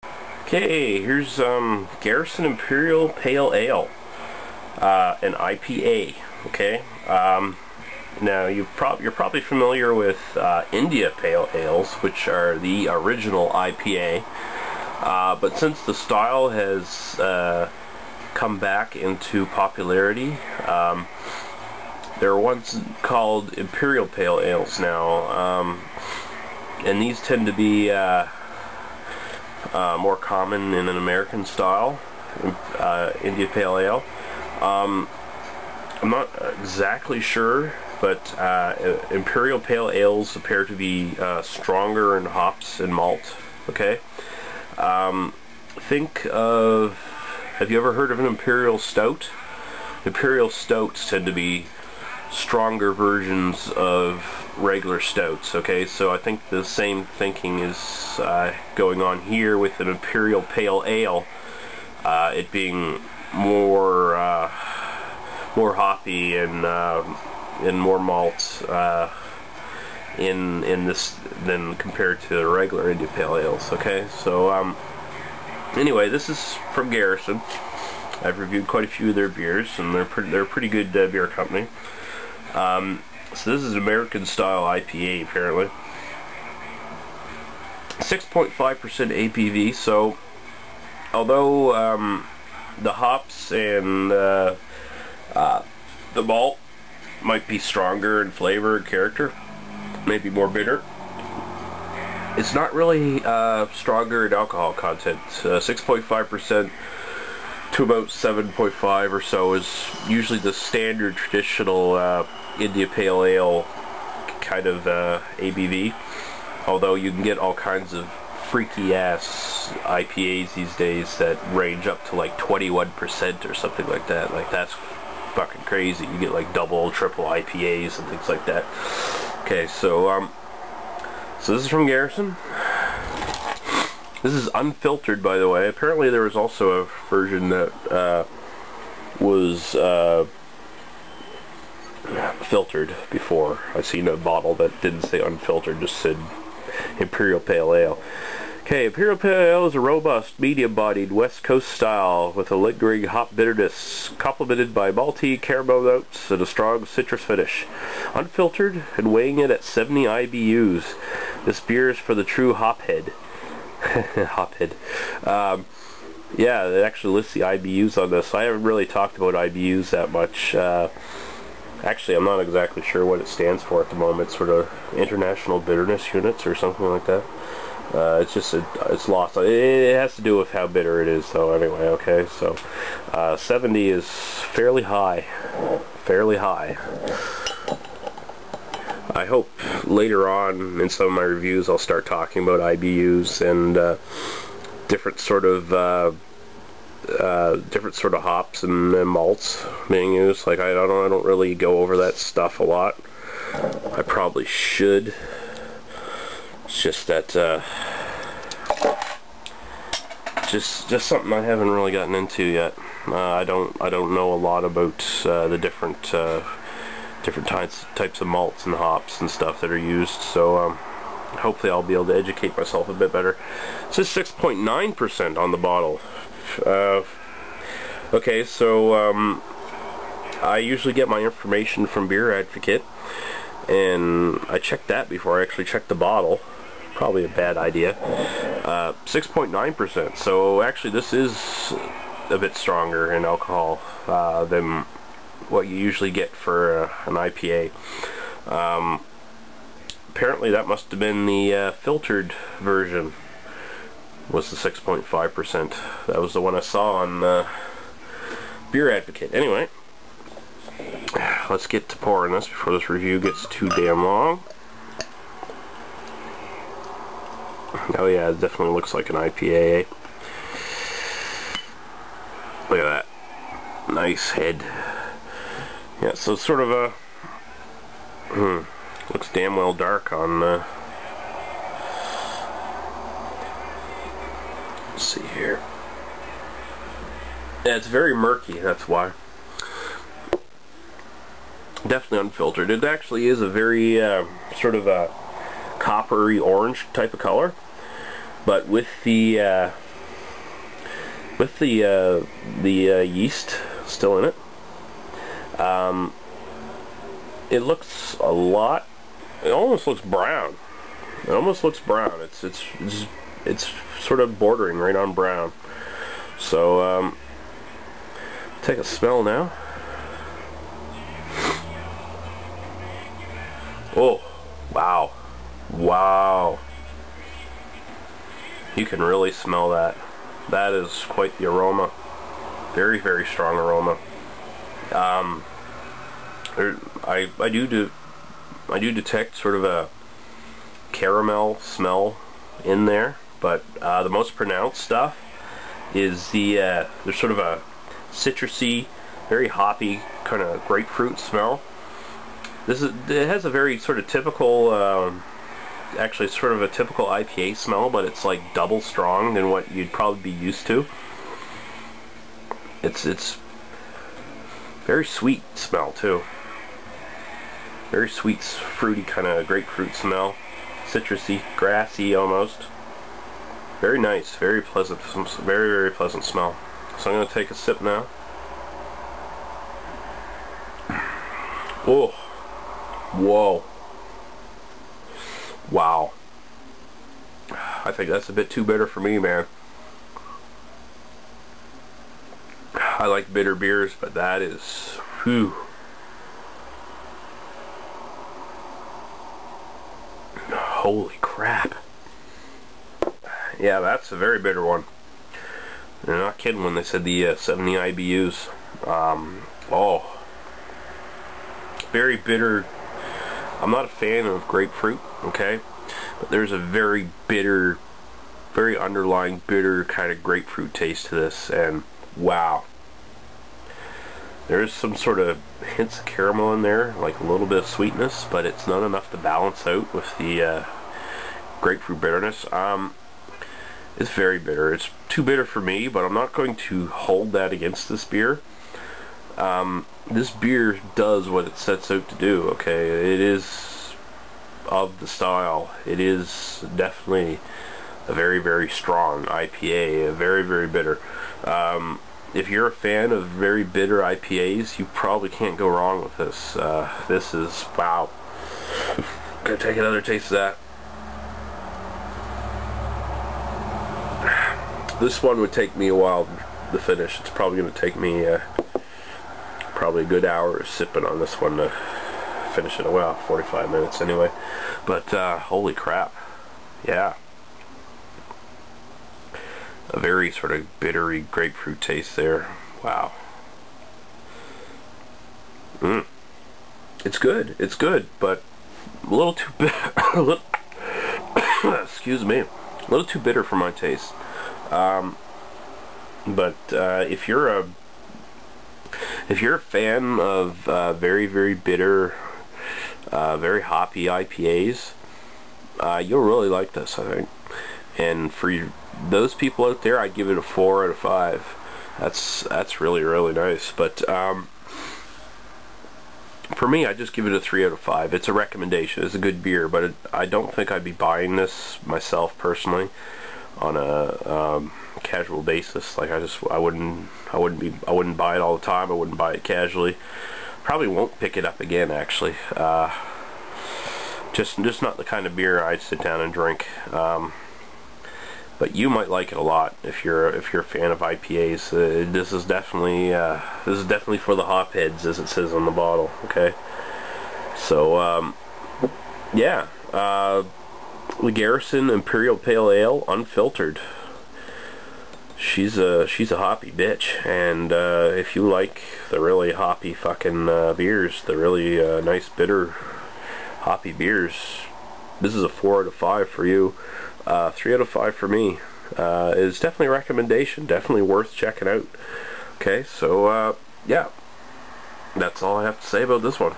Okay, here's Garrison Imperial Pale Ale, an IPA. Okay, now you're probably familiar with India Pale Ales, which are the original IPA. But since the style has come back into popularity, there were once called Imperial Pale Ales now, and these tend to be more common in an American style, India Pale Ale. I'm not exactly sure, but Imperial Pale Ales appear to be stronger in hops and malt. Okay, think of, have you ever heard of an Imperial Stout? Imperial Stouts tend to be stronger versions of regular stouts. Okay, so I think the same thinking is going on here with an Imperial Pale Ale, it being more hoppy and more malt in this than compared to the regular India Pale Ales. Okay, so anyway, this is from Garrison. I've reviewed quite a few of their beers, and they're a pretty good beer company. So this is an American style IPA, apparently. 6.5% ABV, so although the hops and the malt might be stronger in flavor and character, maybe more bitter, it's not really stronger in alcohol content. 6.5% to about 7.5 or so is usually the standard traditional India Pale Ale kind of ABV, although you can get all kinds of freaky ass IPAs these days that range up to like 21% or something like that. Like, that's fucking crazy. You get like double, triple IPAs and things like that. Okay, so so this is from Garrison. This is unfiltered, by the way. Apparently there was also a version that was filtered before. I seen a bottle that didn't say unfiltered, just said Imperial Pale Ale. Okay, Imperial Pale Ale is a robust, medium-bodied West Coast style with a lingering hop bitterness, complemented by malty caramel notes and a strong citrus finish. Unfiltered and weighing it at 70 IBUs, this beer is for the true hophead. Hophead. Yeah, it actually lists the IBUs on this. I haven't really talked about IBUs that much. Actually, I'm not exactly sure what it stands for at the moment. It's sort of International Bitterness Units or something like that. It's just it's lost. It has to do with how bitter it is, though. Anyway, okay. So 70 is fairly high. Fairly high. I hope later on in some of my reviews I'll start talking about IBUs and different sort of hops and malts being used. Like, I don't really go over that stuff a lot. I probably should. It's just that just something I haven't really gotten into yet. I don't know a lot about the different types of malts and hops and stuff that are used, so hopefully I'll be able to educate myself a bit better. It says 6.9% on the bottle. Okay, so I usually get my information from Beer Advocate, and I checked that before I actually checked the bottle. Probably a bad idea. 6.9%, so actually this is a bit stronger in alcohol than what you usually get for an IPA. Apparently that must have been the filtered version, was the 6.5%. That was the one I saw on Beer Advocate. Anyway, let's get to pouring this before this review gets too damn long. Oh yeah, it definitely looks like an IPA. Look at that. Nice head. Yeah, so it's sort of a looks damn well dark on let's see here. Yeah, it's very murky, that's why. Definitely unfiltered. It actually is a very sort of a coppery orange type of color, but with the with the yeast still in it. It looks a lot. It almost looks brown. It almost looks brown. It's sort of bordering right on brown. So take a smell now. Oh, wow, wow! You can really smell that. That is quite the aroma. Very, very strong aroma. I do detect sort of a caramel smell in there, but the most pronounced stuff is there's sort of a citrusy, very hoppy kind of grapefruit smell. It has a very sort of typical, actually sort of a typical IPA smell, but it's like double strong than what you'd probably be used to. It's very sweet smell too. Very sweet, fruity kind of grapefruit smell. Citrusy, grassy almost. Very nice, very pleasant, very, very pleasant smell. So I'm going to take a sip now. Oh, whoa. Wow. I think that's a bit too bitter for me, man. I like bitter beers, but that is, whew. Holy crap. Yeah, that's a very bitter one. They're not kidding when they said the 70 IBUs. Oh. Very bitter. I'm not a fan of grapefruit, okay? But there's a very bitter, very underlying bitter kind of grapefruit taste to this, and wow. There's some sort of hints of caramel in there, like a little bit of sweetness, but it's not enough to balance out with the grapefruit bitterness. It's very bitter. It's too bitter for me, but I'm not going to hold that against this beer. This beer does what it sets out to do, okay? It is of the style. It is definitely a very, very strong IPA, very, very bitter. If you're a fan of very bitter IPAs, you probably can't go wrong with this. This is, wow. Gonna take another taste of that. This one would take me a while to finish. It's probably going to take me probably a good hour of sipping on this one to finish it. Well, 45 minutes anyway. But holy crap. Yeah. A very sort of bittery grapefruit taste there. Wow. It's good. It's good, but a little too bitter. Excuse me. A little too bitter for my taste. But if you're a fan of very, very bitter, very hoppy IPAs, you'll really like this, I think. And for those people out there, I'd give it a 4 out of 5. That's really, really nice. But for me, I just give it a 3 out of 5. It's a recommendation. It's a good beer, but I don't think I'd be buying this myself personally on a casual basis. Like I wouldn't buy it all the time. I wouldn't buy it casually. Probably won't pick it up again, actually. Just not the kind of beer I'd sit down and drink. But you might like it a lot if you're a fan of IPAs. This is definitely for the hopheads, as it says on the bottle. Okay, so yeah, the Garrison Imperial Pale Ale, unfiltered. She's a hoppy bitch, and if you like the really hoppy fucking beers, the really nice bitter hoppy beers, this is a 4 out of 5 for you. 3 out of 5 for me. Is definitely a recommendation, definitely worth checking out. Okay, so yeah, that's all I have to say about this one.